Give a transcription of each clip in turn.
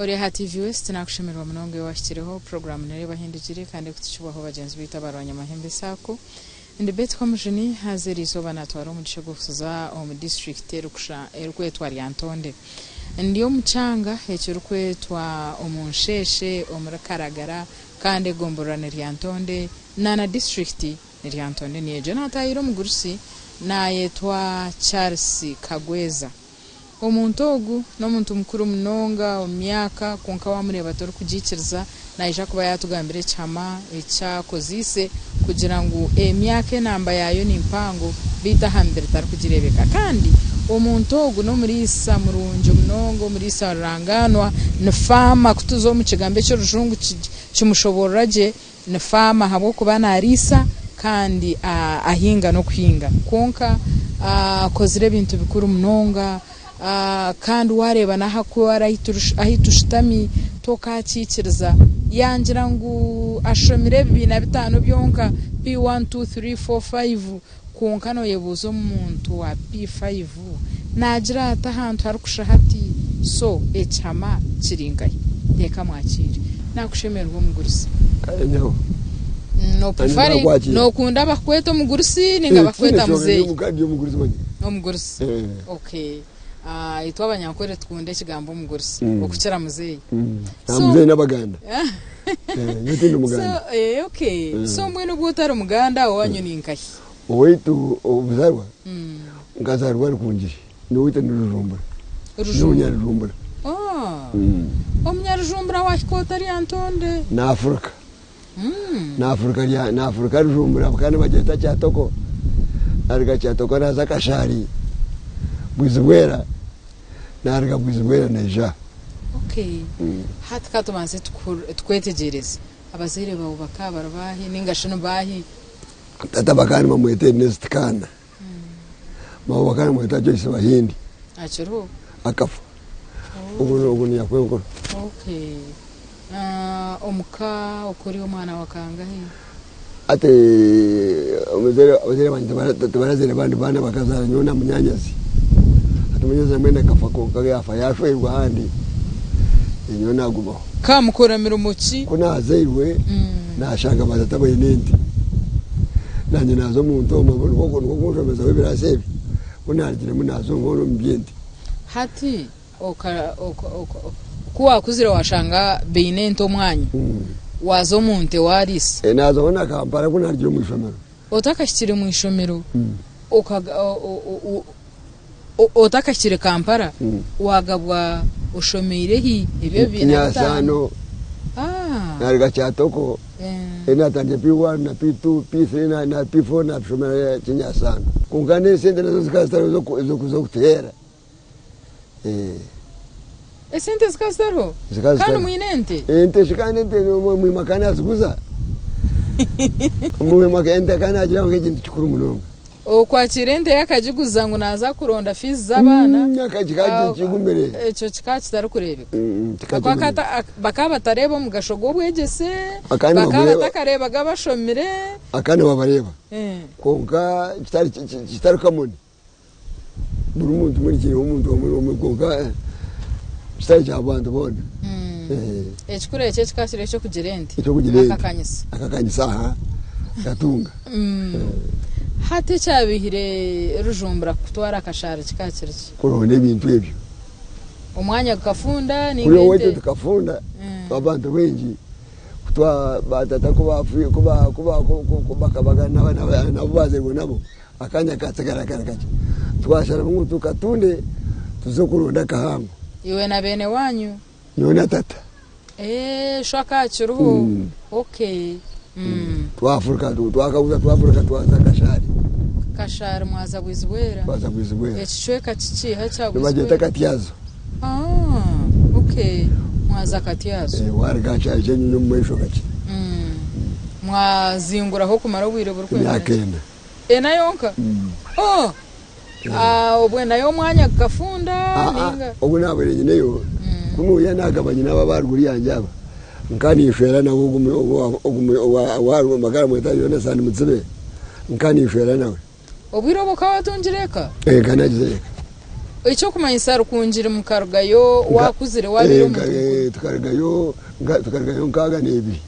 Oreha TV West nakushemerwa mnongo washikireho program nere bahindukire kandi kutishubaho bagenzi bitabarwanya mahembe sako indi bet komjini hazerizo banatwara umudisho gufuza mu district erukusha erukwetwa Lyantonde ndiyo mucanga ekirukwetwa omunsheshe omurakaragara kandi gomborane Lyantonde nana district Lyantonde niye Jonathan Mugurusi na yetwa Charles Kagweza omuntu ogu n'omuntu mukuru mnonga omyaka konka wamureba tori kugikiriza naija kuba yatugambire chama ekyakozise kugira ngo emyaka namba yayo nimpango bita hambere tar kugirebeka kandi omuntu ogu no murisa murunjo mnongo murisa ranganwa ne fama kutuzo mu kigambe cyo rujungu kimushoboraje ne fama habo kubana arisa kandi ahinga no kuhinga konka kozire bintu bikuru mnonga kandi wareba naho ko ahitushitami tokakikiriza yangira ngo ashomire 25 byonka P1 2 3 4 5 konka no yebuzo umuntu wa P5 nagira atahantu harukushahati so echama kiringaye reka mwakiri nakushemerwa Mugurusi no preferi no kunda bakweta Mugurusi ninga bakweta muzeyi Mugurusi okay itwa abanyankore twunde kigambo Mugurusi okukira muzeyi muzeyi nabaganda yitinde muganda so okay so mwene ubutara umuganda wanyu ninkahi owetu obuzarwa ngazarwa kunjiri no wita n'urujumbura n'umunyarujumbura omunyarujumbura wakikota Lyantonde na Afrika na Afrika rujumbura bakana bageta cyatoko arga cyatoko naza kashari bwizibwera narga bwizibwera neja okay hatka tumanze tukwetegereza abazire bawo bakabara bahi ningashano bahi tata bakani mamwete nestikana mawo bakani mweta Joyce Bahindi achiro akafu ubu ni yakwenko okay omuka okuri omwana wakangahe ate omuzere barazire bandi bana bakazara nyona munyanyazi atumenyeza mwene kafako kage afa yashwerwa handi nyona gubaho kamukoramira umuki kunazirwe nashanga bazatabaye nindi nanye nazo muntu omabona koko ngomeza webirasebi kunarigire munazo ngoro mbyende hati kuwa kuzira washanga beinento mwanya wazo muntu warisi nazo bona Kampala kunarigire mu ishomero otakashikire mu ishomero otakashikire Kampala wagabwa ushomirehi ibyo binatano nariga cyatoko enatanje P1 na P2 P3 na P4 na shomera kinyasano kungane sente nazo zikastaro zo kutera esente zikastaro kandi mwinente ente shikane ente mu makana azuguza mu makana kana agira ngo kintu kikuru munonga okwakirente yakajiguza ngo naza kuronda fees zabana nyakajikaje kigumbere eco kikaci tari kurebeka akakata bakaba tarebo mugashogo bwegese bakaba takareba gabashomire akane babareba konka kitari kamoni buri muntu muri kiri umuntu muri konka kitari cyabandi bona ekikure cyo kikashire cyo kugirente akakanyisa gatunga hate cyabihire rujumbura kutwara akashara kikakiriki kurone ibintu ebyo umwanya gukafunda ni ngende kuri wetu tukafunda abantu bengi kutwa batata kuba kabagana nabo bazerwa nabo akanya katsagaragara kaje twashara mu tukatunde tuzokuronda kahango iwe na bene wanyu nyona tata shaka chiruho okay twafurika twaza kashari mwaza bwizibwera ekicweka kici hacaguzwe bageta katyazo okay mwaza katyazo warga cyaje nyinyo mwesho gaci mwazinguraho kumara bwire burkwenda yakenda nayonka obwe nayo mwanya gafunda ninga obwe nabere nyeneyo kunuya nagabanye n'ababarguri yanjaba nkani ishwera na ogu magara mweta yone sani mutsibe nkani ishwera nawe obwiro boka watungireka kana jizeka icyo kumanyisa rukungira mu karugayo wakuzire wabiro mu tukarugayo nkaga nebi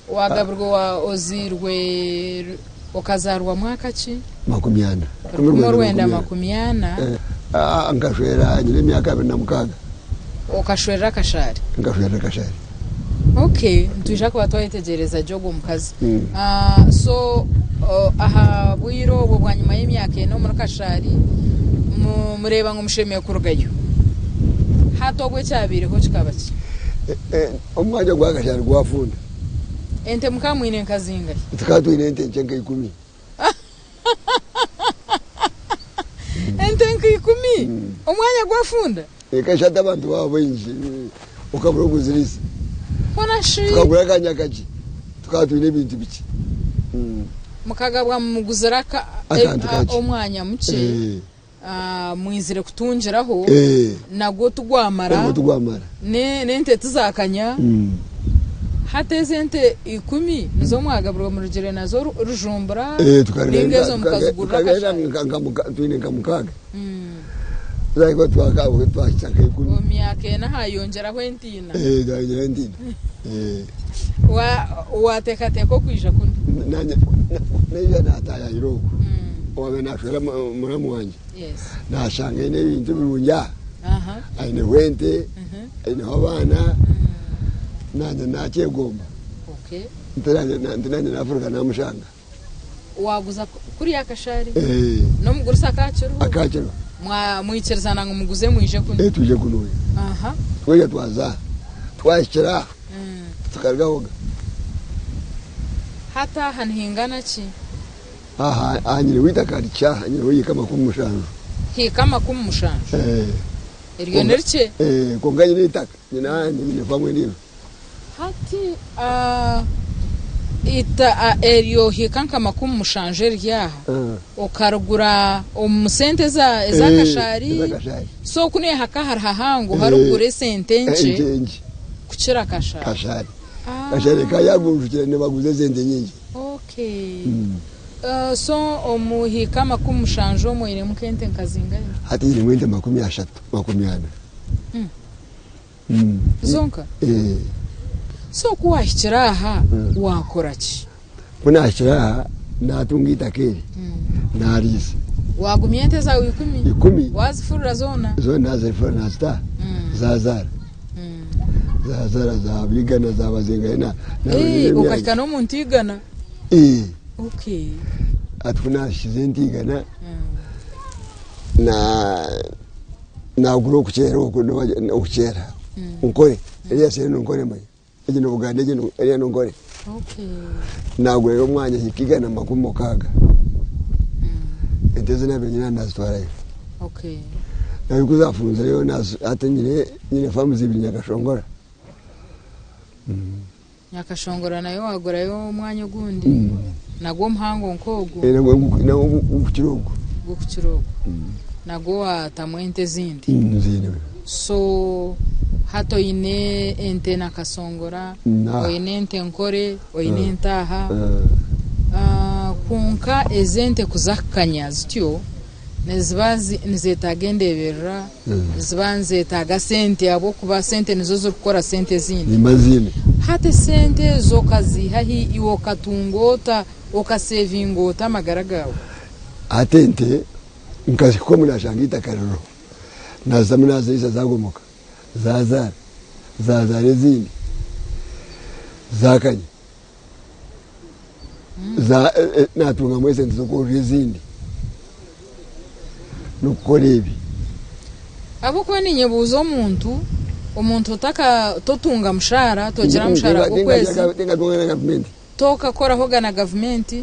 wagabirwa wa ozirwe ukazarwa mwaka ki 20 kumurwenda 20 angashwera nyine myaka 26 ukashwera kashari ngashwera kashari okay ntuje ko batwayetegereza jogo mukazi so aha bwiro bwo bwanyuma y'imyaka no muri kashari mureba ngo mushemeye kurugayo hatogwe cyabire ko kikabaki umwanya gwa kashari gwafunda ente mukamwine nkazinga tukatwine ente ncenga 10 ente nka 10 umwanya gwafunda ekashata abantu babo inji ukabura kuzirisa kona shi tukabura kanyakaji tukatwine ibintu biki mukagabwa muguzaraka umwanya muke mwizire kutunjiraho nago tugwamara nente tuzakanya hateze ente 10 nizo mwagabirwa mu rugero nazo rujumbura ningezo mukazugura twine nkamukaga zayiko twakawe twachaka 10 myaka na hayongeraho entina dayongera entina wateka teko kwija kundi nanye neya nataya iroko wabe nashwera muramu wanje yes nashanga ine ibintu birunja aine wente aine abana nanye nakegomba okay ntiranye na Afrika namushanga waguza kuri yakashari no mugurusa akaciro mwikirizana ngo muguze mwije kundi tuje kunuye twaje twaza twashira tukargahoga hata hanhingana ki anyire wita karicha anyire wika 50 hika 50 iryo nerche konganye nitaka nyine vamwe ndino hati ita eryo hikanka 50 ryaha ukarugura umusente za kashari so kune haka harhahango harugure sente nje kuchira kashari kashari kayagurukire ne baguze sente nyingi okay so omuhika 50 moyire mukente nkazinga hati ni mwende 30 40 zonka so kuwahikiraha wakoraki kunahikiraha natungita keri narisi wagumyente zawe 10 wazifurura zona zifurura nasta zazara za bigana za bazenga ukakika no muntu igana okay atuna shizentigana na guro kuchero kuchera unkore eliya sene unkore mai ejino bugande ejino eliya unkore okay nagwe yo mwanya hikigana 60 entezena benyina nazitwara okay nabikuzafunza yo nazo atanyire nyine famu zibiri Nyakashongora Nyakashongora nayo wagora yo mwanya gundi nago mhango nkogo na ukukirogo nago atamwente zindi so hato ine ente Nakasongora oine ente nkore oine ntaha kunka ezente kuzakanya zityo nezibazi nizetagendeberera zibanze taga sente abo kuba sente nizo zokora sente zindi imazine hate sente zokazi hahi iwo katungota okasevingota magaragawo atente nkazi komuna shangita karoro nazamuna zisa zagomoka zazare zindi zakanye natunga mwese nzokore zindi nukorebi abo kwa ninye buzo umuntu taka totunga mshara togira mshara kwezi toka kora hoga na government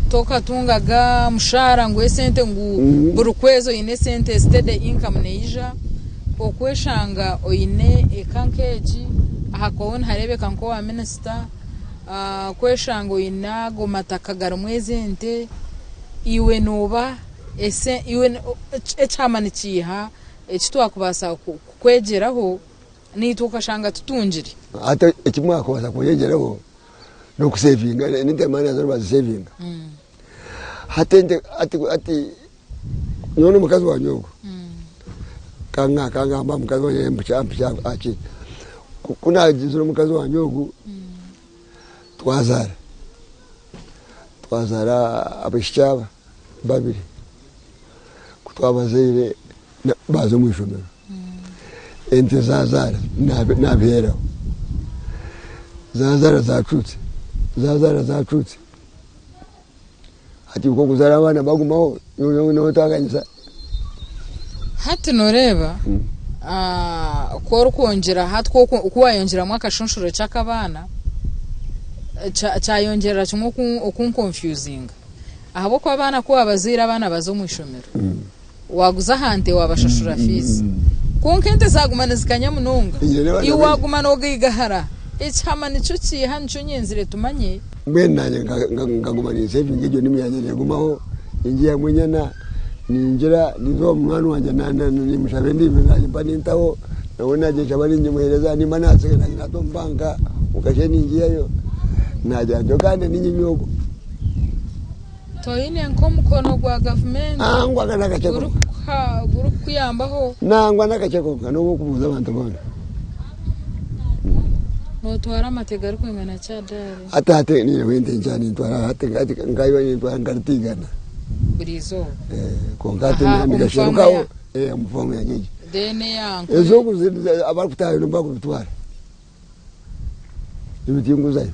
toka tungaga mshara ngwe sente buri kwezo ine sente steady income neija okweshanga oine ekankeji ahakona harebe kanko wa minister kweshanga oina go matakagara mwezi ente iwe noba ese iwe echamani chiha ekitwa kubasa kwegeraho nitukashanga tutunjiri ate ekimwa kubasa kwegeraho no kusavinga ninde mani azoba savinga hatende ati none mukazi wanyogo kangamba mukazi wanjye mpya aki kunagize umukazi wanjye ugu twazara abashyaba babiri kutwabazire bazo mu ishomero ente zazara nabiheraho zazara zacutse ati uko kuzara abana bagumaho no twaganyisa hati noreba ko kongera hatwo kuwayongeramo akashunshuro cy'akabana cyayongera kimwe confusing ahabo ko abana ko abazira abana bazo mu ishomero waguza hante wabashashura fees kunkente zagumana zikanyamununga iwagumana ogigahara icyama nico kiha nico nyenzire tumanye mbenanye ngagumana saving ngiyo nimyanyere gumaho ingiye munyana ninjira nizo mwana wanje ni mushabe ndimi ngajya ntaho nabona je chabari nyimuhereza ni manatse na tombanga ukashe ningiyeyo najya jogane ninyimyogo toyine nkomukono gwa government angwa kana kacheko guru kuyambaho nangwa nakacheko no kubuza abantu bona no twara amategeko kwengana cyadare atate ni wende njani ntwara ati ngayo ni ntwara ngartigana burizo kongate ni ngashirukaho umufongo yagije dene yanko ezo kuzira abakutayo nomba kubitwara ibitinguzayo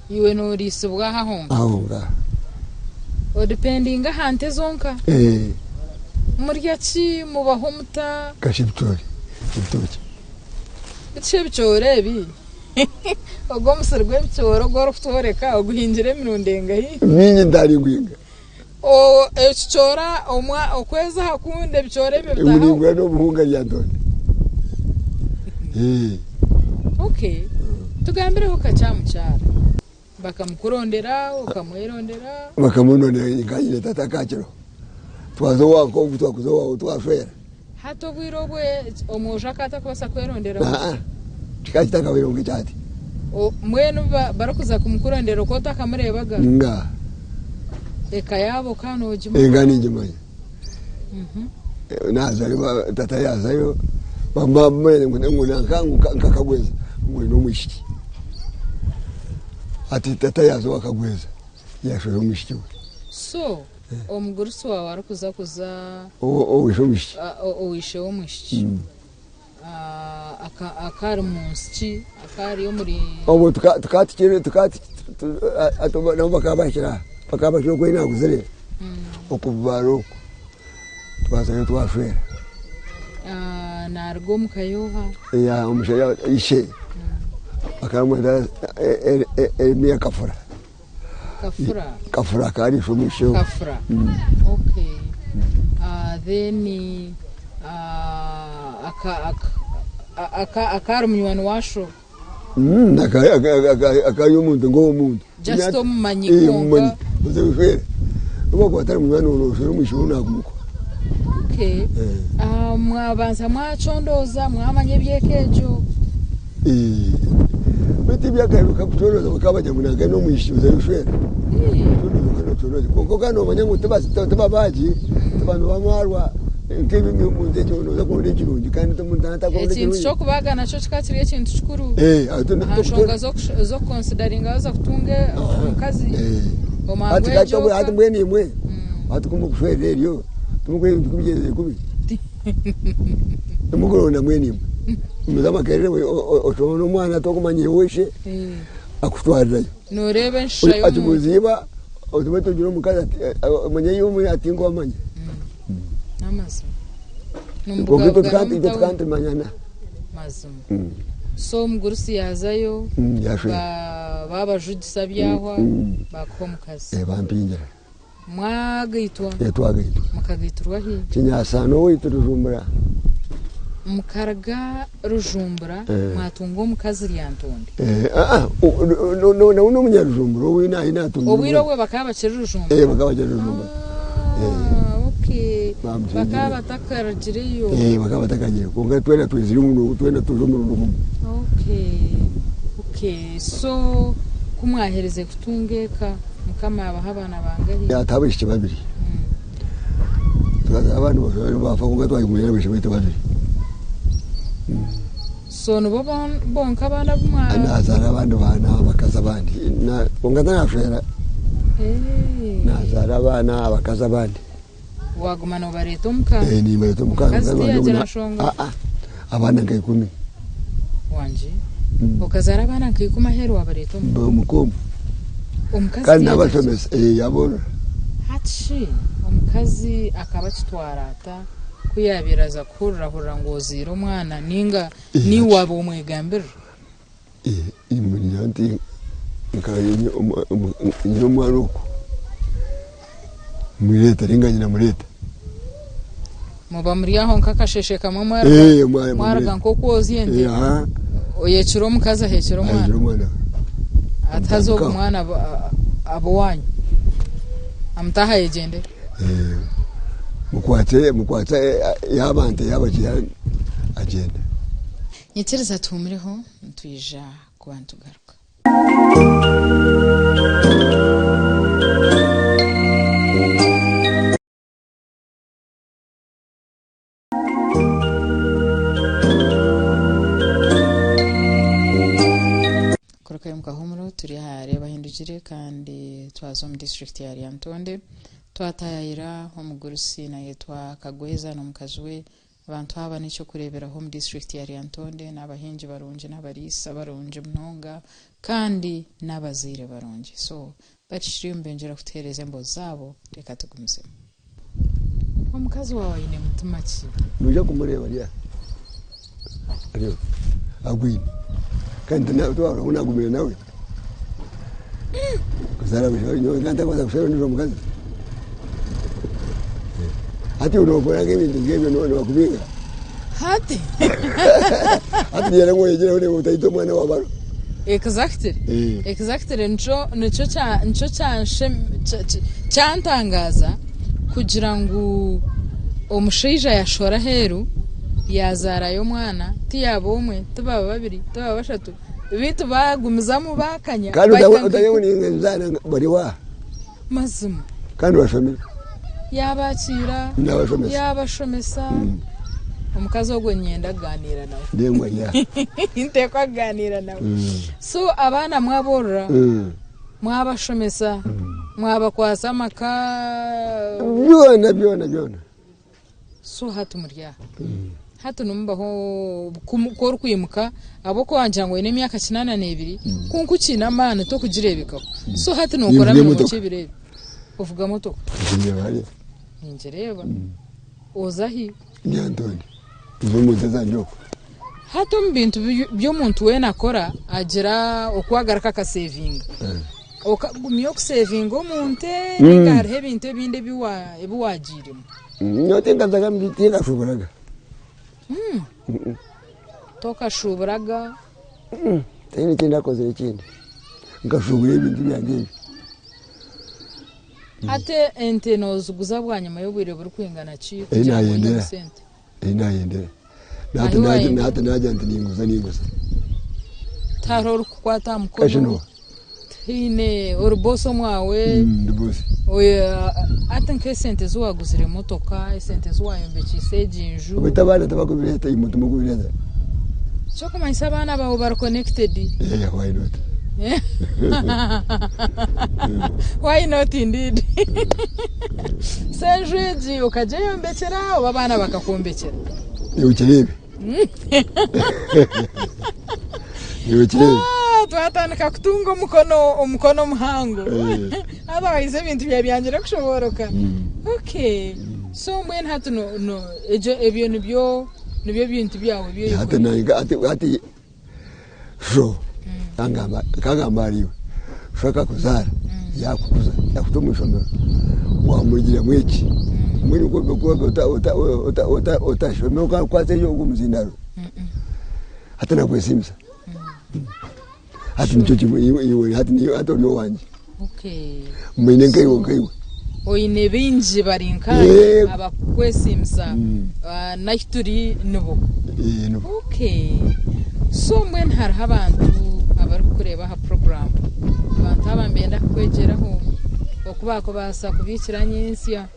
iwe no risubwa hahonga ahonga o depending hante zonka murya ki mubaho muta kashibtori ibitore bi ogo musirwe bitoro goro kutoreka oguhingire mirundenga hi minyi ndari gwinga o echora omwa okweza hakunde bitore bibitaho uringwa no buhunga yandone okay tugambire ko kacamucyara bakamukurondera ukamwerondera bakamunonera ingayire tatakakiro twazo wako gutwakuzo wawo twafera hato bwirobwe omoja kata kosa kwerondera tikachitaka wironge chati mwenu barakuza kumukurondera ko takamurebaga nga eka yabo kano jima engani jimanya naza tata yazayo bamba mwene nguna kangu kakagweza mwino mwishiki ati tata yazo akagweza yashoyo mwishiki so omugurisi wawe arakuza wisho mwishiki wishe wo mwishiki akari munsi akari yo muri obo tukati atoba nabo bakabashira kwina kuzere okuvaro twazayo twafera nargo mukayoha ya umushaya ishe akamwenda emia kafura kari shumisho kafura okay then akari munywani washo akayo muntu ngo muntu just omanyikonga uzefera uba kwatari munywani uno mwisho nakumuko okay mwabanza mwachondoza mwamanye byekejo beti byakaruka kuchondoza bakabajya munanga no mwisho uzefera kokano manyango tababaji tabano bamarwa nkebi munze cyono za kone kirungi kandi tumundana takone kirungi cyo kubaga naco kikatiriye kintu kikuru ashonga zo considering aza kutunge umukazi omangwe ati hati mbweni imwe hati kumukushwere ryo tumukwe kubigeze kubi tumugorona mweni imwe muzama kerere otono mwana tokumanye weshe akutwarirayo norebe nshayo ati muziba otubeto jiro mukazi manye yomu atingo amanye namazo numbuga kandi manyana mazumu so mugurisi yazayo babajudisa byahwa bakomukazi bampinjira mwagaitwa twagaitwa mukagaiturwa hi kinyasano witurujumbura mukarga rujumbura mwatungo mukazi lyantonde no munyarujumbura wina ina tungo obwiro bwe bakaba kirujumbura bakaba kirujumbura okay bakaba takarjireyo bakaba takajire konga twena twiziri mundu twena tujumbura okay so kumwahereze kutungeka mukama abahabana bangahi yatabishye babiri akaza abantu bafa kugatwaye umuyera bishe bita babiri so nubo bonka abana b'umwana nazara abandi bana bakaza abandi ungana nashera nazara abana bakaza abandi wagumana ubareta umuka ni bareta umuka abana nk'ikumi wanje ukazara abana nk'ikumi ahero wabareta umukombo umukazi kandi abashomesa yabona hachi umukazi akabakitwarata kuyabiraza kurahura ngo zira umwana ninga ni wabo umwegambira imunyanti nkayenye umwaruko mwireta ringanya mwireta muba muri aho nkakasheshe kamwe mwaraga nko koziyende oyeciro mukaza heciro mwana atazo umwana abo wanyu amtaha yegende mukwate yabante yabagiye agenda nyetereza tumureho ntwija kubantu garuka koroka mukahumuro turi hare bahindukire kandi twazo mu district ya Lyantonde twatayira umugurusi na yitwa Kagweza no mukazwe abantu haba nicyo kurebera home district ya Lyantonde n'abahinji barunje n'abarisa barunje mnonga kandi n'abazire barunje so bacishiriye mbengera kutereza mbo zabo reka tugumise umukazi wawe ine mutima ki nuje kumureba ya ariyo agwini kandi nawe twara unagumira nawe kuzara bisho kandi kwaza kushero ndio mukazi hati unokora ngibintu ngibyo none bakubika hati yera ngo yegera uri utayito mwana wabaro exactly nico cyantangaza kugira ngo umushija yashora heru yazara yo mwana tiyabo umwe tubaba babiri tubaba bashatu bitu bagumizamo bakanya kandi utayibona ingenzana bari wa mazuma kandi washomera yabakira yabashomesa umukazi wo nyenda ganira nawe ndengwa ya inteko aganira nawe so abana mwaborora mwabashomesa mwabakwasa amaka byona so hatumurya hatu numbaho kor kwimuka aboko wanje ngo ine myaka 82 kunkukina amana to kugirebeka so hatu nokora mu kibirebe uvuga moto ninjereba ozahi Lyantonde uvumu tazanjoko hatu mbintu byo muntu we nakora agira okwagaraka ka saving okagumyo ku saving omunte ngare ebintu ebinde ebiwagirimo nyotenga zagambitika shuburaga toka shuburaga tayini tinda koze ikindi ngashubure ibintu byanjye ate ente nozuguza bwanyuma yo bwire buri kwingana ki inayendera nati najya ninguza taro kukwata mukono ine uruboso mwawe ndubosi oya ate nke sente zuwaguzire motoka sente zuwayombekise jinju bitabana tabakubireta imutu mukubireta choko manisa bana bawo bar connected why not why not indeed senjeji ukajeyombekera abana bakakombekera yuchirebe twatandika kutunga umukono muhango otherwise ibintu byabyangira kushoboroka okay so mbene hatu no ejo ebyo nibyo bintu byawe byo hata nanga ati sho kagamba ariwe shaka kuzara yakukuza yakutumushono wamugira mwiki mwini kwa utashomeka kwaze yo kumzindaro hata na kwesimsa hati mchochi iwe hati no wanje okay mwine nkaiwe oine binji barinka abakwesimsa naituri nubo okay so mwen har habantu abar kureba ha program abantu abambenda kwegeraho okubako basa kubikiranye insya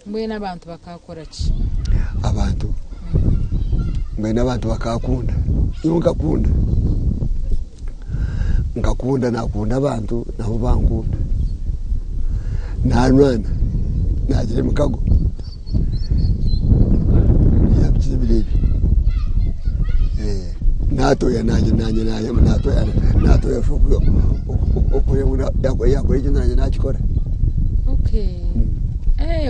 mbwene abantu bakakora ki abantu mbwene abantu bakakunda ngakunda nakunda abantu nabo bankunda ntanwana nagire mukago yabizibirebi natoya natoya fuko okureba yakora icyo nanjye nakikora. Okay.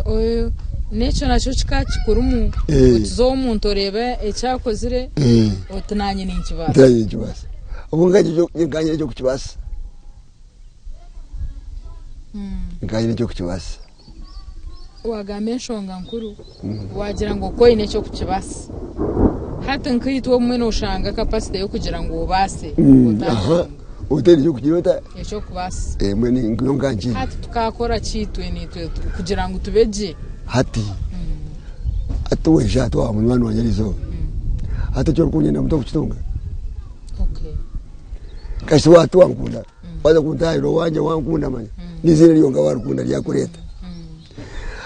Oyo necho nacho chikachikurumu otuzo omuntu oreba ekyakozire otunanye n'ikibasa nganye cyo kukibasa nganye cyo kukibasa wagambe enshonga nkuru wagira ngo koine cyo kukibasa hata nkitwa umwe noshanga capacity yo kugira ngo ubase uteri cyo kukirota ecyo kubasa mwe ni ngonganje hata tukakora kitwe nitwe kugira ngo tubeje hati atuwe jato wa mwana wanyalizo hata cyo kunyenda mto kuchitunga. Okay. Kasi watu wankunda baza kuntairo wanje wankunda manya nizire lyonga warukunda lyakureta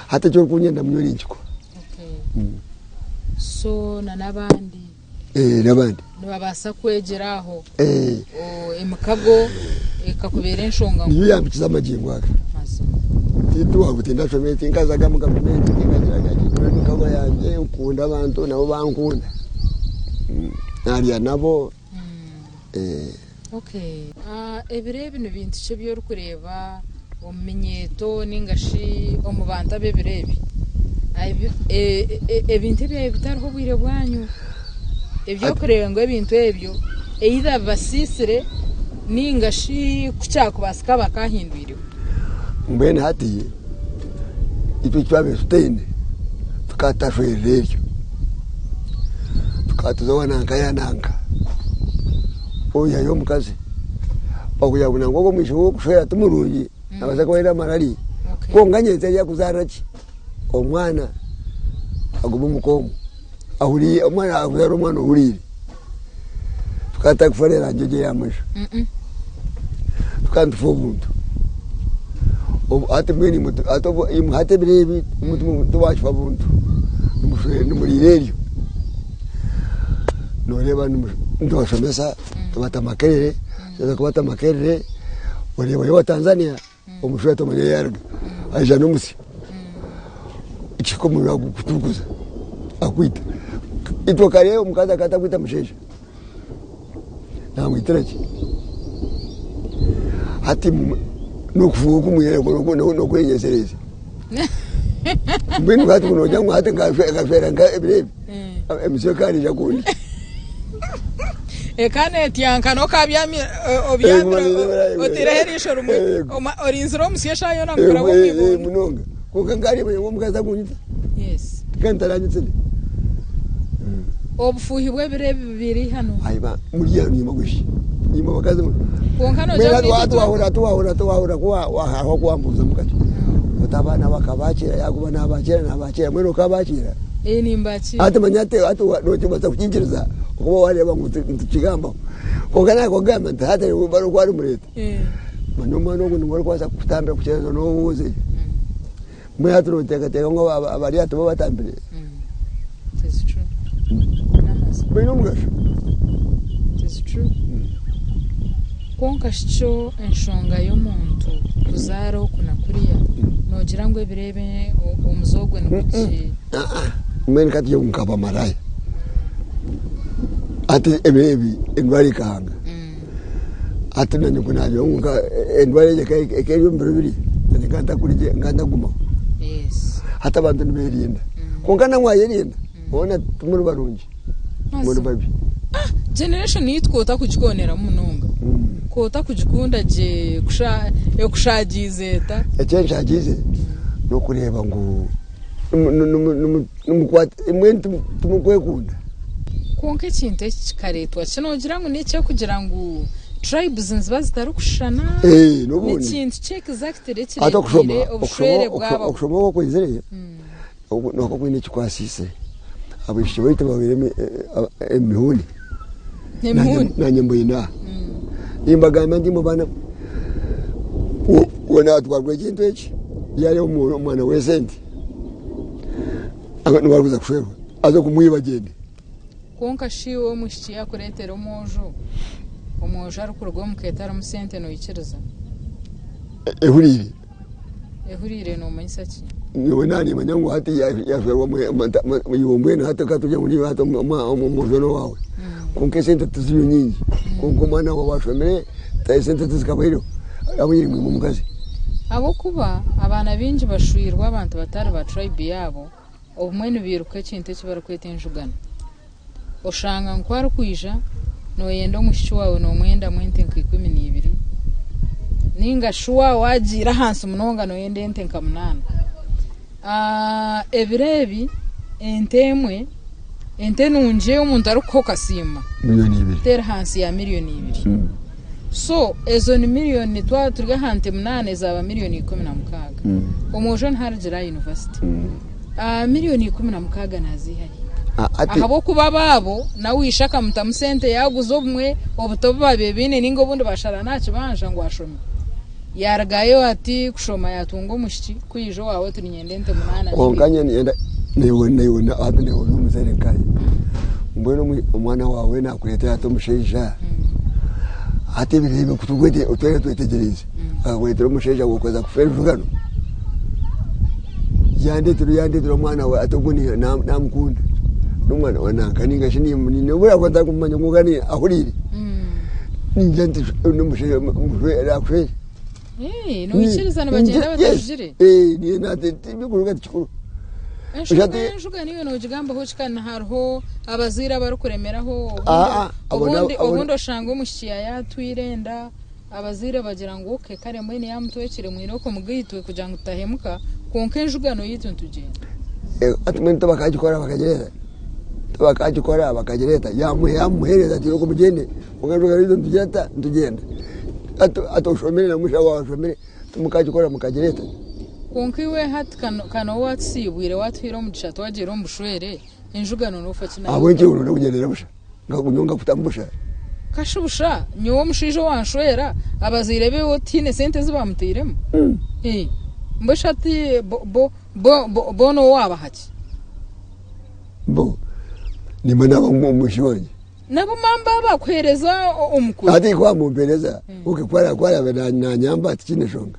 hata cyo kunyenda munyori nchiko. Okay. So nabandi nabandi nibabasa kwegeraho emikago ekakubera enshonga niyo yambikiza amajingo aka itu wabutinda shometi nkazaga mu government ngajiraga nikago yanje ukunda abantu nabo bankunda nariya nabo. Okay. Ebirebe ni bintu cyo byo kureba omenyeto ningashi omubanta bebirebe ebintu bya bitariho bwire bwanyu ebyo kureba ngo ebintu ebyo either basisire ningashi kucyakubasika bakahindwiriwe mbene hati itu twabe sutene tukatashwereryo tukatuzowana nka oya yo mukazi bakuyabuna ngo mwisho wo kushera tumurungi abaza kwera marari ko nganyeze ya kuzarachi omwana agubu mukomo ahuri omwana aguzara omwana uriri tukata kuforera njeje ya mwisho tukantu fobuntu ati mwini mutu atobo imhate birebi mutu tuwachi fobuntu numurireryo noreba ndosomesa tubata makerere sasa kubata makerere wale wa Tanzania omushwe to manye yarga aje numusi ikikomo yakutukuza akwita itoka leo mukaza kata kwita mshesha na mwitirachi hati nukufuku muyere no kwenyeserezi mbinu kati kuno jangu hati ngafera ngaebrebi emisyo kali jakundi ekane tiankano kabyami obyamira otireherisho rumwe orinziro musiyesha yo namura wo mwibo munonga kokangari mwe mukaza kunyita. Yes kantaranyitse obufuhi bwebirebe bibiri hano aiba muriya nyuma gushi nyuma bakaze konkano jamu tuwahura kwa aho kwambuza mukacho utabana bakabakira yakubana abakira mwero kabakira nimbachi ate manyate ate noche basa kuchinjiriza kuba wale bangu tukigamba kokana kogamba hata baro kwari murete mano ngo ngoro kwasa kutambira kucheza no uze mwe atro teka ngo abari atuba batambire. It's true. Bino mugasho it's true. Konka shicho enshonga y'omuntu kuzaro kuna kuriya nogira ngo ebirebe omuzogwe n'uki mwen kati yo nkaba maraya ati ebebi endwari kahanga ati nanyo kunayo nka endwari ekeyo mbiribiri nganda kurije nganda guma. Yes hata abantu niberinda konkana mwayerinda ona tumuri barungi muri babi generation yitwota kugikonera munonga kota kugikunda je kushagize ecyenjagize no kureba ngo numukwata imwe tumukwekunda konke kintu ekikaretwa kinogira ngo nicyo kugira ngo tribes nzibazitari kushana nobundi ikintu check exactly ekire obushwere bwabo okushoma ko izere noko kwine kikwasise abishye bayite babireme emihuni nanyemboyina imbagamba ndimo bana wona twagwe kintu eki yale umwana wesenti ntiwaruza kushwerwa aza kumwiba agende konka shiwe mushiki yakuretera umujo ari kurugwa muketa aramusente no yikiriza ehurire no manyisaki niwe nani manyangu hati yashwerwa mu yombwe na hata katuje muri hata umujono wawe konke sente tuziyo nyingi konko mwana wa bashomere tayi sente tuzikabiro abuyiri mu mukazi abo kuba abana binji bashwirwa abantu batari ba tribe yabo obumwene biruka kintu kibarukwete enjugana oshanga nkwara kwija no yenda omushiki wawe no mwenda mwente nka 12 ninga shuwa wagira hansi munonga no yenda ente nka 8 ebirebi ente nunje omuntu arukoka sima miliyoni 2 ter hansi ya miliyoni 2 so ezo ni miliyoni turiga hante 8 zaba miliyoni 16 umujo ntargira university miliyoni 16 nazihaye ahabo kuba babo na wishaka mutamusente yaguzo bumwe obutobo babebine ningo bundi bashara nacho banja ngo ashome yaragayo ati kushoma yatungo mushiki kwijo wawe turinyendente 8 onkanye nienda niwona ati niwona muzere kai mbona umwana wawe nakureta atomusheja ati biribe kutugwete utwere twetegereze wetero musheja wokoza kufera vugano yande turu mwana wa atoguni namukunda numwana wananga ninga shini munine bura kwata kumanya ngugani ahurire ninjante numusheja mufera kufera no yikiriza nabagenda batajire ni nate bikuruga tikuru Nshuga niwe no jigamba ho chikana harho abazira barukuremeraho obundi oshanga omushiya yatwirenda abazira bagira ngo ke kare mwene yamutwekire mwiroko mugitwe kugira ngo utahemuka konke njugano yitu tugenda atumento bakajikora bakagereta yamuhereza ati ko mugende mugaruka rizo tugenda atoshomere na musha wa shomere tumukajikora mukagereta konkiwe hati kano watsibwire watwira omugisha twagera omushwere enjugano nofa kina abonje uruno kugendera busha ngakunyonga kutambusha kashubusha nyo mushijo wanshwera abazire be otine sente zibamutiremo mbashati bono waba haki bo ni mana bamushonye nabo mamba bakwereza omukuru ati kwa mubereza ukikwara na nyamba tikineshonga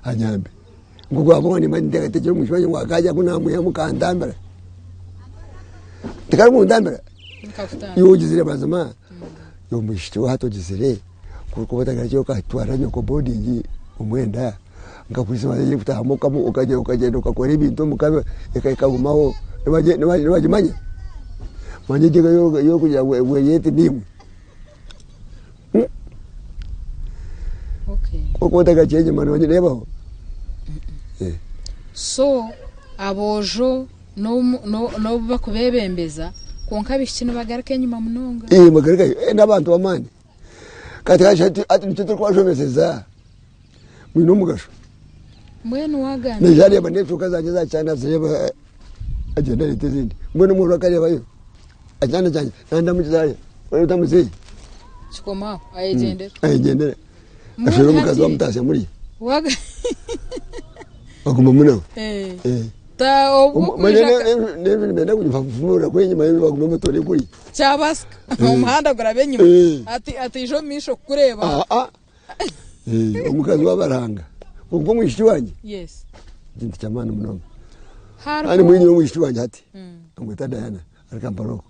anyambe nguko abone mani ndagatekero mushwanye wakaja kuna muya mukandambara tikari mundambara yogizire bazama yo mushito hatogizire kuko batagaje ko atwaranye ko boarding umwenda ngakurisema yiri kutahamuka ukagenda ukakora ibintu mukabe ikagumaho nibajimanye manje diga yo kuja weyete nimu okay kuko batagaje mani wajirebaho so abojo no bakubebembeza konka bishino bagarake nyuma munonga bagarake nabantu bamani katikashati ati ntito kwashomeseza mwino mugasho mwenu wagana nejari abanefu kazanje za cyana zireba agenda litezindi mbona mu rakare bayo ajana cyane nanda mutizari wari utamuzi chikoma ayegendera ashoro mukazi wamutashya muri waga aguma muno ta obukuja nenda kujifafura kwenye mayiro baguma mutore kuri cyabaska umuhanda gurabe nyuma ati jo misho kureba umukazi wabaranga ubwo mwishi wanje yes jinti chamana muno ani mwinyi mwishi wanje ati ngwita Diana arikamparoko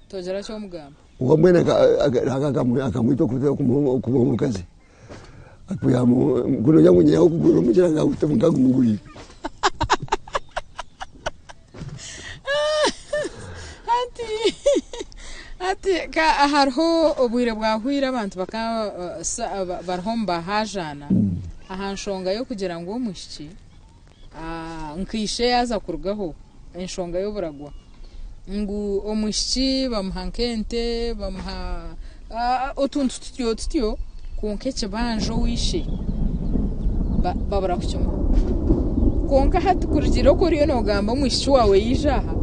tojera cyo mugamba uwo mwene akamwito kuza kumukazi akuyamu kuno yangunye yaho kugura mujira ngaho mungagumuguri ati ka harho obwire bwahwira abantu baka barhomba hajana ahanshonga yo kugira ngo umushiki nkishe yaza kurugaho enshonga yo buragwa ngu omushiki bamuhankente bamuha otuntu tutyo konke kibanjo wishe babura kucyuma konka hati kurugiro ko riyo no gamba omushiki wawe yijaha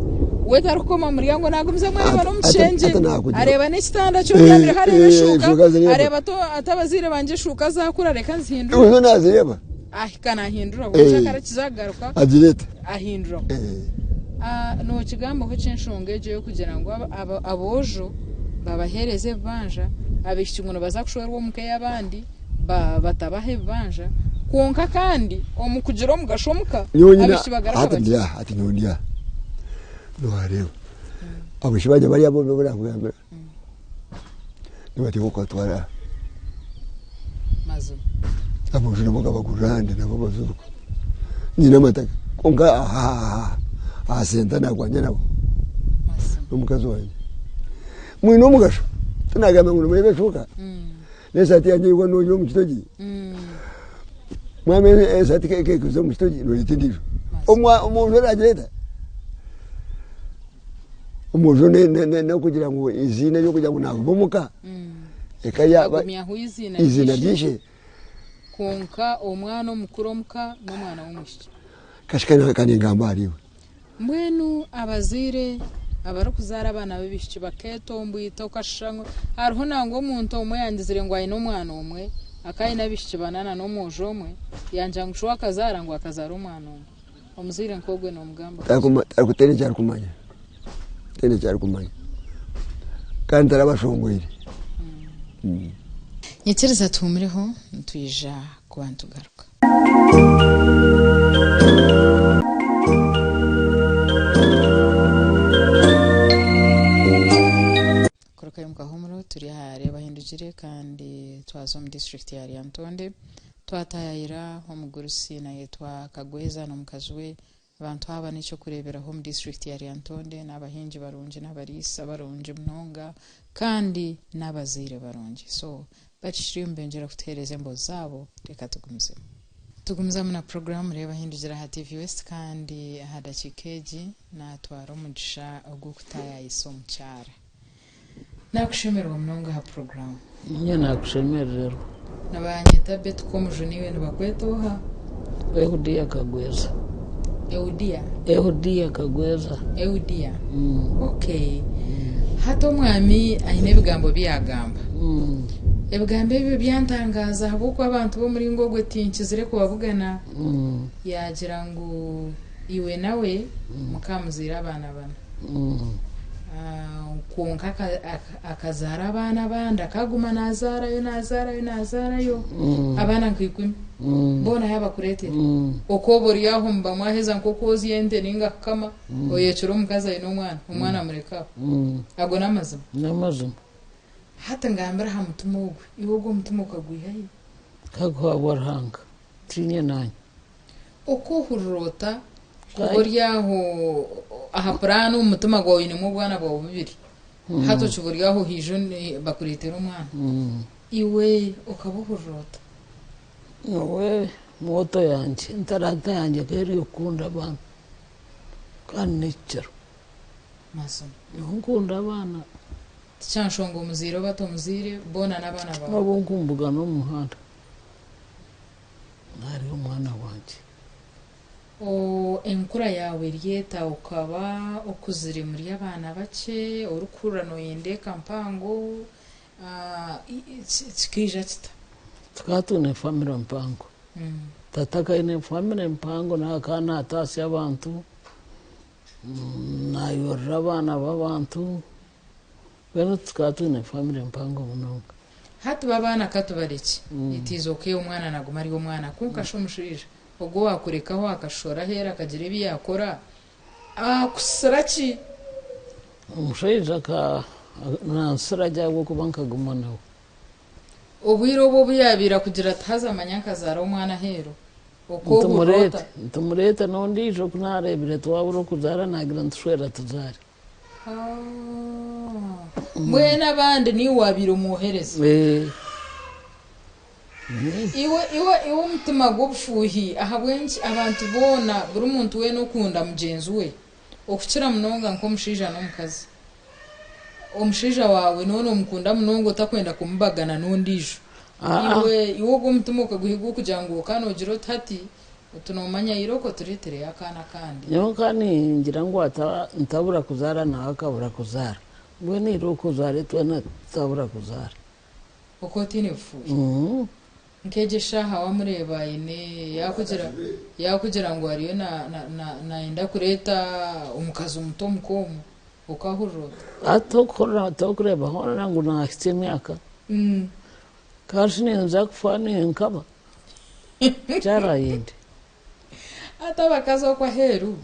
wetarukoma muryango nagumze mwana n'umushenge areba n'ikitanda cyo yamire harebe shuka areba to atabazire banje shuka zakura reka nzindu uzo nazireba ahikana ahindura ubushakara kizagaruka agirete ahindura no kigambo ko censhongeje yo kugira ngo abojo babahereze banja abishimwe bazakushora wo muke yabandi batabahe banja konka kandi omukugiro mugashomuka abishibagara ati nyondia no hareo abishibajya bari abo baragamba nibati ko twara mazu abujura bagabagurande nabo bazuko nyina mataka konka asenta nagwanya nabo umukazi wanje mwino mugasho tunagamba ngo murebe shuka nesa ati anje ngo no mu kitogi mwame esa ati ke kuzo mu kitogi no litindiro umuntu aragenda umuntu ne kugira ngo izina yo kugira ngo nagomuka ekaya izina ryishe konka omwana omukuromuka n'omwana w'umushiki kashikana kandi ngamba ariwe mbwenu abazire abarukuzara abana b'ibishiki baketombwita ukashango hariho nango umuntu umwe yandizire ngo ayine umwana umwe akayi nabishiki banana no mujo umwe yanja ngushuwa kazara ngo akazara umwana umwe omuzire nkogwe no mugamba akutene cyari kumanya tene cyari kumanya kandi tarabashongwire nyekereza tumureho ntuyija kubantu garuka koroka humuro turi hare bahindukire kandi twazo mu district ya Lyantonde twatayira ho mugurusi na yetwa Kagweza no mukazwe abantu aba nicyo kurebera ho mu district ya Lyantonde n'abahinji barunje n'abarisa barunje mnonga kandi n'abazire barunje so bacishiriye mbengera kutereza embo zabo reka tugumza muna program reba hindukira ha TV West kandi hada chikeji na twaro mudisha ogukutaya isomo cyara nakushemerwa mnonga ha program nye nakushemerera nabanyeta bet ko mujuni we bakwetoha Eudia Kagweza Eudia Kagweza okay hato mwami ayine bigambo byagamba ebigambo ebyo byantangaza habuko abantu bo muri ngogwe tinkizire ko bavugana yagira ngo iwe nawe mukamuzira abana bana konka akazara abana banda kaguma nazarayo abana nkikumi bona yaba kuretera okobori yaho mba mwaheza nkokozi yende ninga kama oyecuro mukaza ino umwana mureka ago namazima hata ngambira ha mutumugwe iwogo mutumuka gwihaye kagwa warhanga tinye nanye uko hurota kuburyaho aha prano umutuma gwawe ni mu bwana bwawe bibiri hato cyuburyaho hijone bakuretera umwana iwe ukabuhurota we moto yanje ntarata yanje keri ukunda abana kandi necero maso nkunda abana cyanshongo umuziro bato muzire bona nabana bawe abo ngumbuga no muhanda nari umwana wanje enkura yawe ryeta ukaba ukuzire muri abana bake urukurano yende kampango tsikija kita tukatune family mpango tataka ine family mpango na kana atasi abantu na yorra abana b'abantu beno tukatune family mpango munonga hatu babana katubariki itizoke umwana naguma ari umwana kunkasho mushirije ubwo wakurekaho akashora hera akagira ibi yakora kusaraki umushirije ka nansara jyago kubanka gumanaho ubwiro bo buyabira kugira ataza amanyakazara umwana hero uko tumureta nondijo kunarebire twaburo kuzara nagira ntushwera tuzari mwe nabandi ni wabira umuhereza iwe umutima gupfuhi aha bwenshi abantu bona buri muntu we no kunda mugenzi we okukira munonga nko mushija no mukazi omushija wawe none umukunda munongo utakwenda kumubagana nondijo iwe go umutima ukaguhiga kugira ngo kanogiro tati utunomanya iroko turetere yakana kandi nyokani ngira ngo ntabura kuzara na akabura kuzara mwe ni iroko zare twana tabura kuzara uko tine fuhi nkegesha hawamureba ine yakugira ngo ariyo na enda kureta umukazi muto mukomo ukahurota atokureba hona ngo nakitse imyaka kashi nenza kufana nkaba cyarayindi atabakaza kwa heru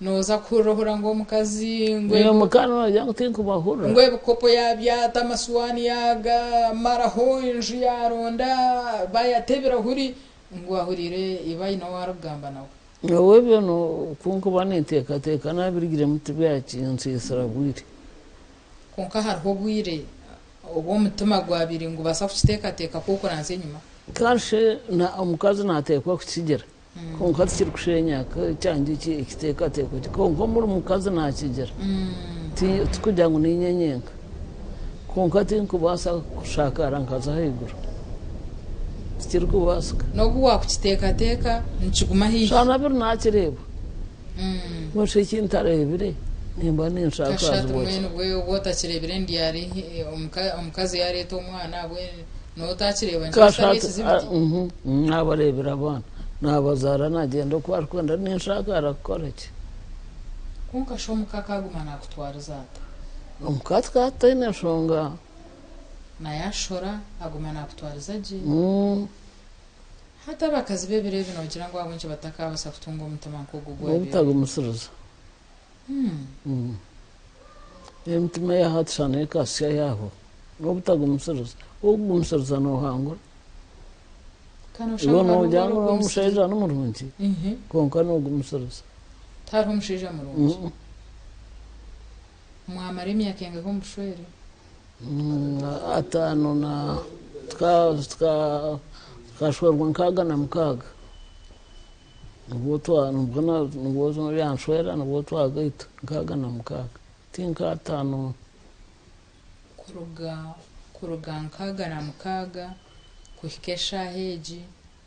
noza kurohora ngo mukazi ngwe mukano yangu tinku bahura ngwe kopo yabyata maswani yaga maraho inji yaronda bayatebera huri ngo ahurire ibayi no warugamba nawe wowe byo kunko baniteka teka nabirigire mutibe yakinsi sarabwire konka harho bwire ubo mutima gwabiri ngo basa kuteka teka kuko nanze nyuma karshe na umukazi natekwa kukigera konka kiri kushenya cyanjye kiteka teka konko muri umukazi nakigera tukujya ngo ninyenyenga konka tinku basa kushakara nkaza hegura kiri kubasika no guwa kukiteka teka nchiguma hihi sana bir nakireba moshe kintarebire nimba ninshaka kashatu mwene gwe wotakirebire ndi yari umukazi yareta umwana bwe no takireba nkashatu nabarebera abana nabazara nagenda kwa rwanda ninshaka arakoreke kunka shomuka kaguma nakutwara zata umukatwa tayina shonga na yashora aguma nakutwara zaje hata bakazi bebere bino kugira ngo abonye bataka basafutunga umutima nkogugwa ubutaga umusuruza emtima ya hatshane kasya yaho ubutaga umusuruza umusuruza no hangura kano shamba no mushaija no murungi konka no umusuruza taro mushaija murungi mwamara imyaka yange ko mushwere atano na kashorwa nkaga na mukaga nubwo yanshwera nubwo twagaita nkaga na mukaga tinka atano kuruga nkaga na mukaga kuhikesha heji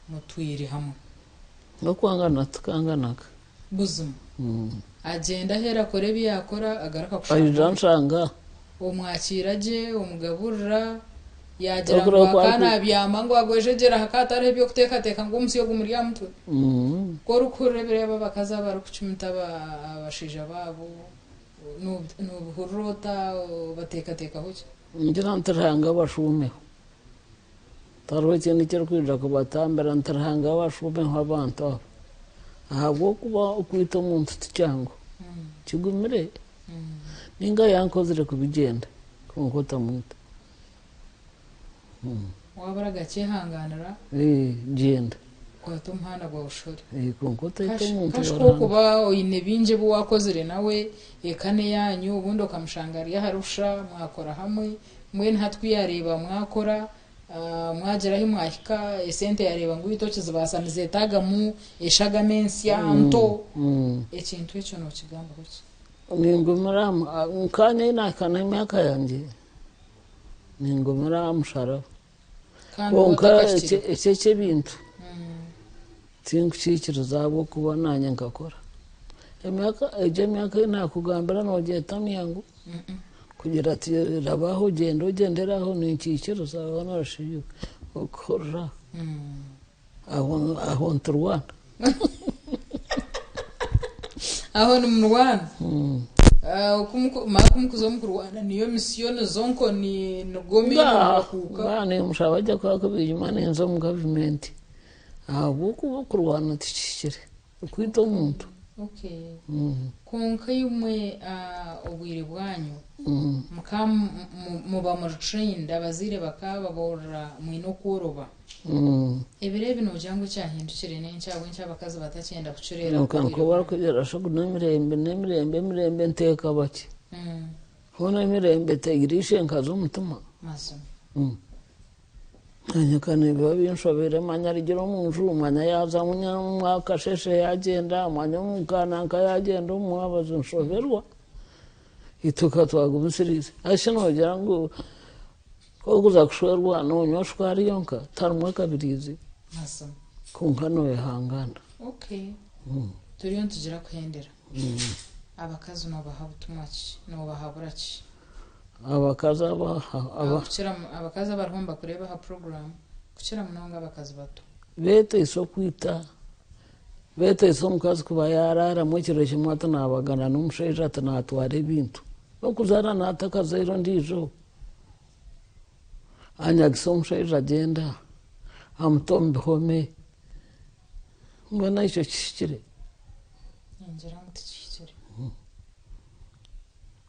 mutwiri hamwe no kwangana tukanganaga buzuma agenda hera kore biyakora agaraka kushaka ayijanshanga umwakiraje umugaburira yagira ngo akana byama ngo agwejegera hakatare byo kuteka ngo umsi yo gumuriya mutwe kora ukurebere bakaza bari kucumita abashija babo nubuhurota bateka hoki ngira ntaranga bashumeho tarwe cyane cyo kwija ko batambera ntaranga bashumeho abantu ahubwo kuba ukwita umuntu cyango kigumire ninga yankozere kubigenda kunkota muta wabaraga cyehanganira genda kwato mhana gwa ushori kunkota itomuntu kashko kuba oyine binje bo wakozere nawe ekane yanyu ubundo kamushangariya harusha mwakora hamwe mwe ntatwi yareba mwakora mwageraho mwahika esente yareba ngo itoki zibasanize tagamu eshaga mensi yanto ekintu echo no kigamba hoki ningumira nkanye nakana imyaka yanjye ningumira mushara konka ecece bintu tinkushikira zabo kuba nanye ngakora emyaka nakugambira nogetami yangu kugira ati rabaho genderaho ninkikiro zaba narashiye ukora aho nturwana aho ni murwana makumukuzo mukurwana niyo misiyoni zonko ni ngomera kuka bane mushabaje kwa kubijima nenzo mu government abo kurwana tikikire kwita umuntu okay konka yumwe obwire bwanyu muba mu trained abazire bakababora mwino kuroba ebire bino jangu cyahindukire n'incyabo ncyabakazi batacyenda kucurera uko barakugera sho nemirembe nteka bake hona mirembe tegirishe nkazo mutuma maso anyakane babinshobere manyarigiro munju manya yaza mwaka sheshe yagenda manya mukana nkayagenda umwabazo nshoberwa ituka twagubusirize ashinogira ngo koguza kushwerwa no nyoshwari yonka tarumwe kabirizi maso kunkano yahangana okay turiyo tugira kuhendera abakazi no bahabutumaki no bahaburaki abakazi abakazi barahomba kureba ha program kukira munonga abakazi bato betese okwita betese omukazi kuba yararamu ekiro kimwe ati nabagana n'omushaija ati natwara ebintu okuzara natakazairo ndiijo anyagisa omushaija agenda amuta omu bihome mbona ekyo kihikire ningira ngu tikihikire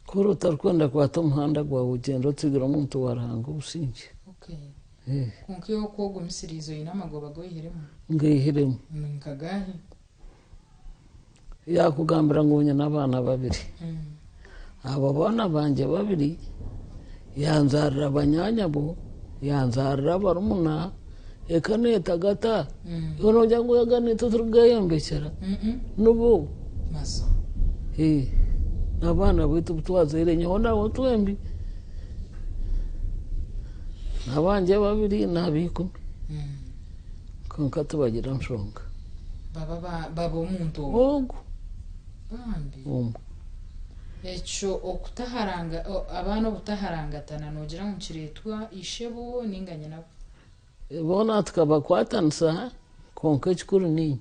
kuri otarikwenda kwata omuhanda gwawe ogenda otigire omuntu warahanga obusingi konka iyo kwoga omusiriizo oine amagoba goyihiremu ngihiremu nkagahi yakugambira ngu nyine abaana babiri abo baana banje babiri yanzarira banyanyabo yanzarira barumuna eka netagata yonoja ngu yaganite turigayembekera nubo maso n'abaana baitu butwazaire nyowe nabo twembi n'abanje babiri n'ab'ikumi konka tubagira nshonga baba omuntu ogu bambi omwe ekyo okutaharanga abaana obutaharangatana nogira ngu kireetwa ishebo ninganya nabo bona tukabakwatanisa konka ekikuru ninyi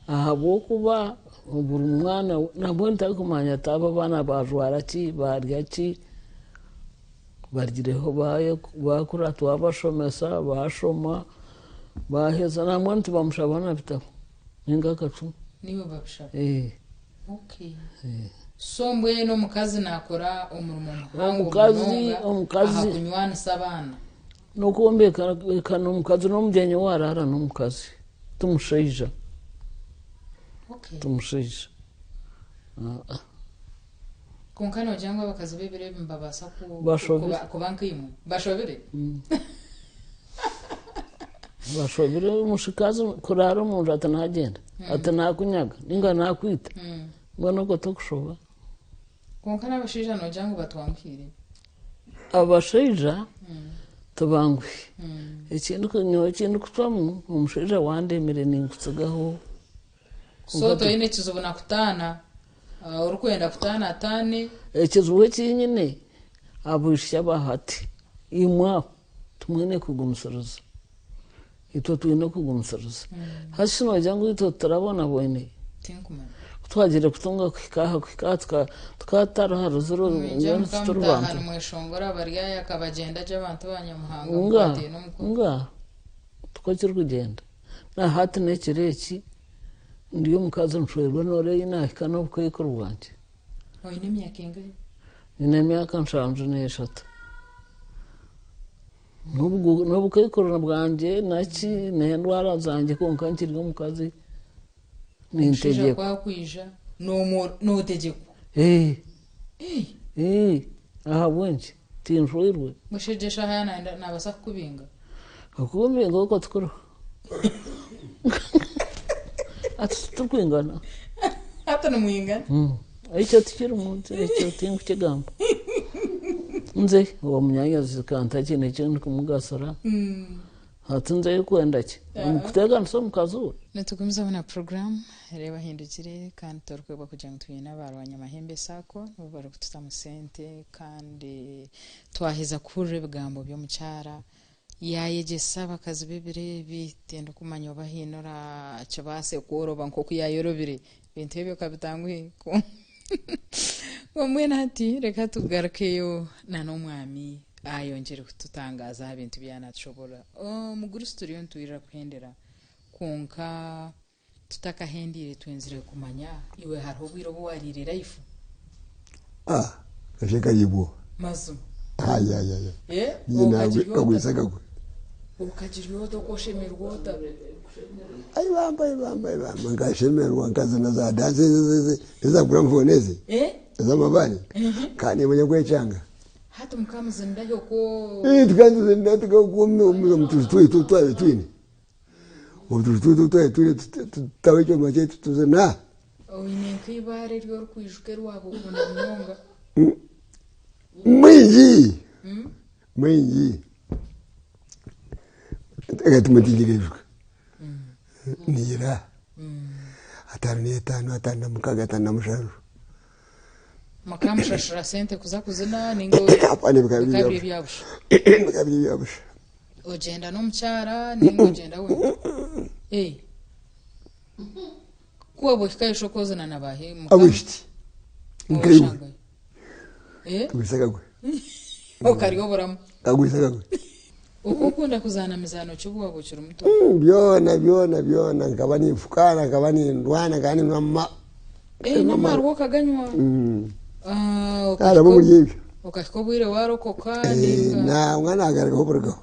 ahabwokuba buri mwana nabwo ntakumanya ati aba abaana bajwara ki barya ki bargireho bakura twabashomesa bashoma baheza namwe ntibamushaba nabitabo ninga akacumu niwe babishaba so mbwenu omukazi nakora omurimo omukazi ahakunywanisa abaana nokuwombekana omukazi n'omugyenyi warara n'omukazi tumushaija tumushaija konka nogira ngu abakazi b'ebiro ebi mbabaasa kuba nk'imwe bashobire bashobire omushikazi kurara omunju ati nagenda ati nakunyaga ninga nakwita mbona ogwo tokushoba konka n'abashaija nogira ngu batwanguhire abashaija tubanguhi ekindi kutwamu omushaija wandemire ninkutsigaho so toine ekizibu nakutaana orikwenda kutaana ataane ekizibu ekinyine abwishya bahati imwaho tumwine kugumisiriza itwe twine kugumisiriza hasi nogira ngu itwe turabona bwene tinkumanya twagire kutunga kuhikaha tukataraha ruziro ngamutaha mweshongora baryayo akabagenda gy'abantu banyamuhanga nga tukakiri kugenda nahati n'ekiro eki ndiyo omukazi nshwerwe noreyi nahika n'obukaikuru bwanje oine emyaka engahe nyine emyaka 73 n'obukaikuru bwanje naki n'endwara zanje konka nkiri omukazi nintegeko kwakwija notegekwa aha bwenki tinshwerwe mushaija eshaha nabasa kukubinga okukumbinga oko tukuru ati tukwingana ati nimwingana ekyo tukirimu ekyo tinkukigamba nze uwo munyanyazi kanta kine kindi kumugasira ati nze kwenda ki okuteganisa omukazi we nitugumizaho na program reba hindukire kandi turikwegwa kugira ngu twine abarwanya amahembe sako nibo bari kututamu sente kandi twaheza kuhurira ebigambo by'omukyara yayegyesa abakazi b'ebiro ebi tenda kumanya oba hiinura kibaase kworoba nk'oku yayorobire bintu ebyo kabitanguhe omwene ati reka tugarukeyo n'omwami ayongere kututangaza ebintu byanatushobora omuguru turiyo ntwirira kuhendera konka tutakahendire twenzire kumanya iwe hariho obwire obu waririra ifu kasheka yibo mazima nyina kagwisaga gwe ukajiryoto koshemerwa bamba ngashemerwa nkazina za danse ezagura mfoneze ezamabani kandi mwenye kwechanga hata mukamuzindayo ko tukanzinda tukakumwe omutuzu twitu twine omutuzu twitu tutawecho mache tutuzena oine nkibare ryo kwijuke rwabo kubona munonga mwingi tumutigirejuka nira atanu n'etaano atanu na mukaga atanu na musharu makamushashura sente kuza kuzina ningo apane bikabiri byabusha bikabiri byabusha ogenda n'omukyara ningo ogenda we kuba bwikaisho kozana nabahe abushiti nkayo kubisagagwe okari oburamu agwisagagwe ukukunda kuzana mizano cyubwa gucira umuto byona nkaba nifukana nkaba nindwana kandi mama namarwo kaganywa ara mu yibyo ukakobwire warokoka na mwana agaragaho burgaho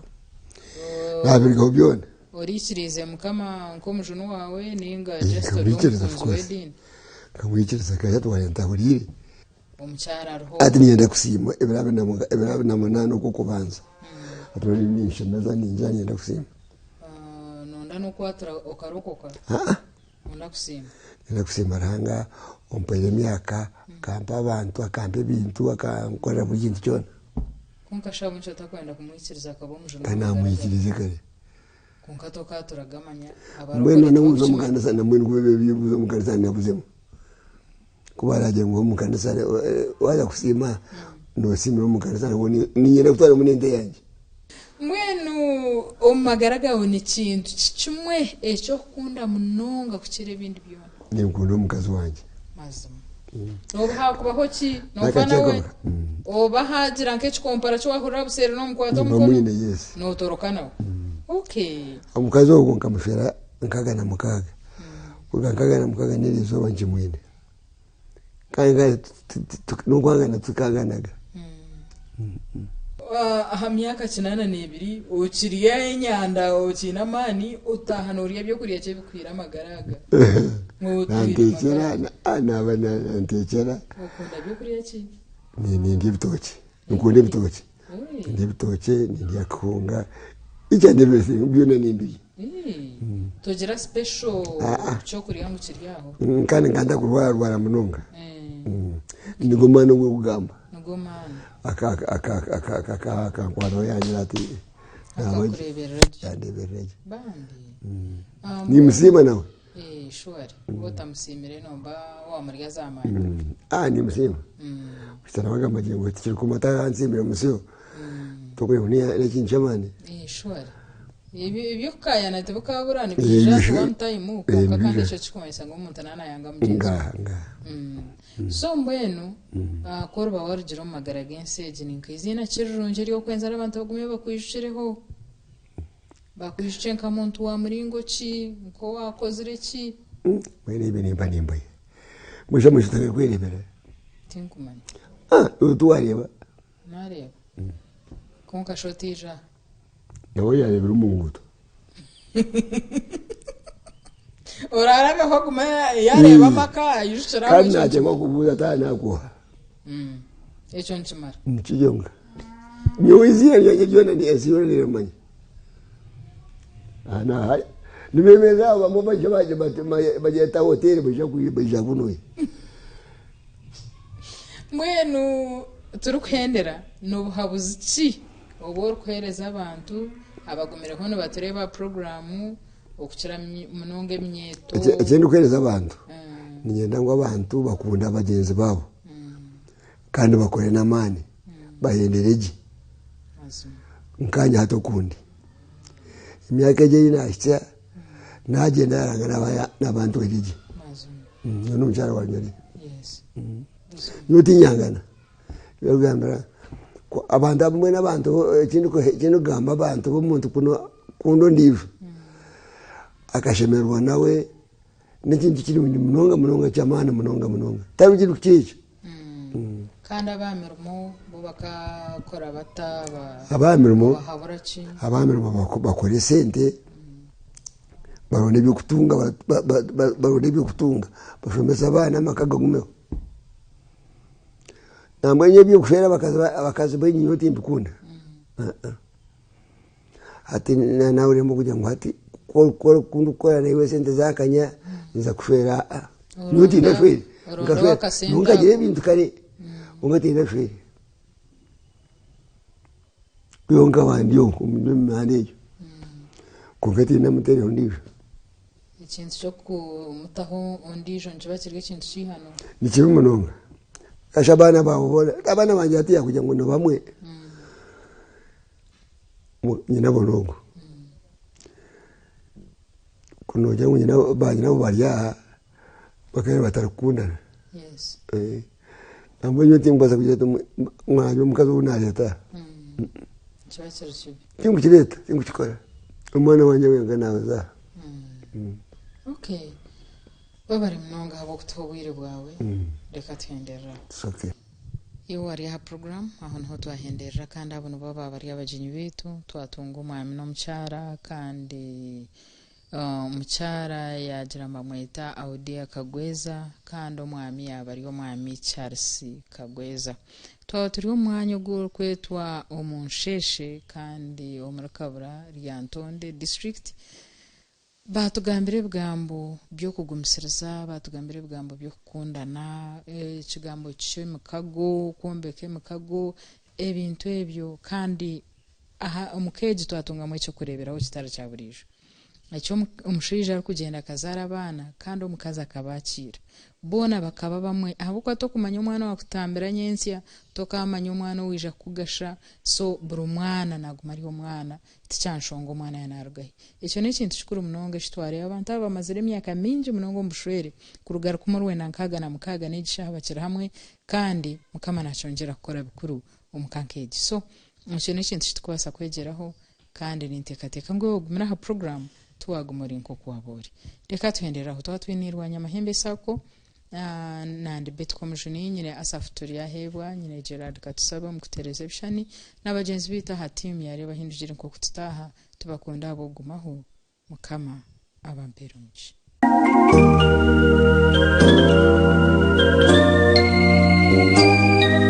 nabirgaho byona orikirize mukama nko mujunu wawe ninga gestor y'umuzwedin kamwikiriza kaya twayenta burire omucyara roho ati nyenda kusima ebirabe na munano kukubanza aturi nishe naza ninja nyenda kusima nonda no kwatra okarokoka nonda kusima nyenda kusima ranga ompere myaka kampa abantu akampe bintu akankora buri kintu cyona kunkasha muncho takwenda kumwikiriza akabo mujunu kana mwikirize kare kunkatoka turagamanya mwene namuzo mukanisa na mwene kubebe bibuzo mukanisa nabuzemo kubaraje ngo mukanisa waza kusima no simiro mukanisa naboni ninyere kutwara munende yanje mwenu omagaraga oni kintu kimwe echo kunda munonga kuchire bindi byona nimkundo mukazi wanje mazima obaha kubaho ki nofana we obaha jiranke chikompara cyo wahura busere no mukwato mukono yes no torokana okay omukazi ogo nkamushera nkaga na mukaga nkaga na mukaga nirizo banje mwene kanga nukwanga na tukaganaga aha myaka 82 ukiriye enyanda ukina mani utahanuriye byo kuriye cyo bikwira amagaraga ntekera ana bana ntekera ukunda byo kuriye ki ni ndibitoki nkunde bitoki ndibitoki ndi yakunga ijande bese byone nimbi togira special cyo kuriya ngo kiryaho kandi nganda kurwara munonga nigomana ngo kugamba nigomana aka kwaro yanyu ati yandebereje bandi ni msima nawe shwari wota msimire nomba wa marya zamani ni msima bitana waga majengo tikiri kumata nsimire musio tokwe unia lekinchamani shwari ibyo kaya na tebuka burani bija one time ukakanda cyo chikomesa ngo umuntu nana yanga mugenzi so mbwenu korba warjiro magaraga enseje ninkizina kirurunje ryo kwenza abantu bagumye bakwishireho bakwishe nka muntu wa muringo ki nko wakozire ki mwene ibe nimba musha mushitaka kwerebera tinkumanya utuwareba nareba konka shotija nawe yarebera umunguto orarabe ho kuma yareba maka yushira kandi naje ngo kubuza tana kuha echo nchimara nchijonga nyoizia yajona ni asirole manya ana haya nimemeza bamwe baje ta hotel baje kuno mwenu turukwendera n'ubuhabuzi ki obor kwereza abantu abagomera kono batureba programu okukira munonge minyeto ekindi kwereza abantu ninyenda ngo abantu bakunda abagenzi babo kandi bakore namani bayendereje nkanya hato kundi imyaka je inashya naje narangana n'abantu berije no mchara wanyari yes nutinyangana yogambira abantu abumwe n'abantu ekindi gamba abantu bomuntu kuno ndivu akashemerwa nawe n'ikindi kiri munonga cyamana munonga tarugira ukice kandi abamirimo bo bakakora bataba abamirimo haburachi bakore sente barone byo kutunga barone byo kutunga bashomesa abana makaga gumeho namwenye byo kushera bakazi benyi yoti mbikunda ati nawe urimo kujya ngo ati kora nawe sente zakanya nza kushera yoti ndashwera ngashwera ibintu kare ungati ndashwera yonga bandi yo kumande kungati namutere ndisho ikintu cyo kumutaho ondijo njibakirwe ikintu cyihano nikiri munonga kashabana babona abana banje ati yakujya ngo no bamwe nyina bonongo kuno jya nyina banje nabo barya bakaya batarukundana yes ambanyo timbaza kujya mwanyo mukazo unaleta cyakira kibi kingu kireta kingu kikora umwana wanje wenga naza okay babari mnonga habo kutobwire bwawe reka twenderera okay iyo wari ha program aho naho twahenderera kandi abo baba bari abajenyi betu twatunga umwami no mucyara kandi mucyara yagira mamweta Audia Kagweza kandi umwami yabari umwami Charles Kagweza turi umwanya gwo kwetwa omunsheshe kandi omurakabura ryantonde district batugambire bwambo byo kugumisiriza batugambire bwambo byo kukundana ikigambo cyo mukago kombeke mukago ebintu ebyo kandi aha umukeji twatunga mu cyo kureberaho kitara cya burijo icyo umushije ari kugenda akazara abana kandi umukaza akabakira bona bakaba bamwe abuko to kumanya umwana wakutambira nyensya tokamanya umwana wija kugasha so buri mwana naguma ari umwana ticyanshonga umwana yanarugaye icyo ni ikintu cyukuru munonga shitware abantu abamazire imyaka mingi munongo mbushwere kurugara kumurwe nankaga na mukaga n'igisha bakira hamwe kandi mukama nacongera gukora bikuru umukankeji so icyo ni ikintu cyitwasa kwegeraho kandi nintekateka ngo gumira ha program tuwagumuri nko kuwabori reka tuhenderaho twatwinirwanya amahembe sako nandi Betcom Juni nyine asafuturi yahebwa nyine Gerard Katusaba mu kutereza bishani n'abagenzi bita ha team yari bahindujira nko kututaha tubakunda abo gumaho mukama abamperunji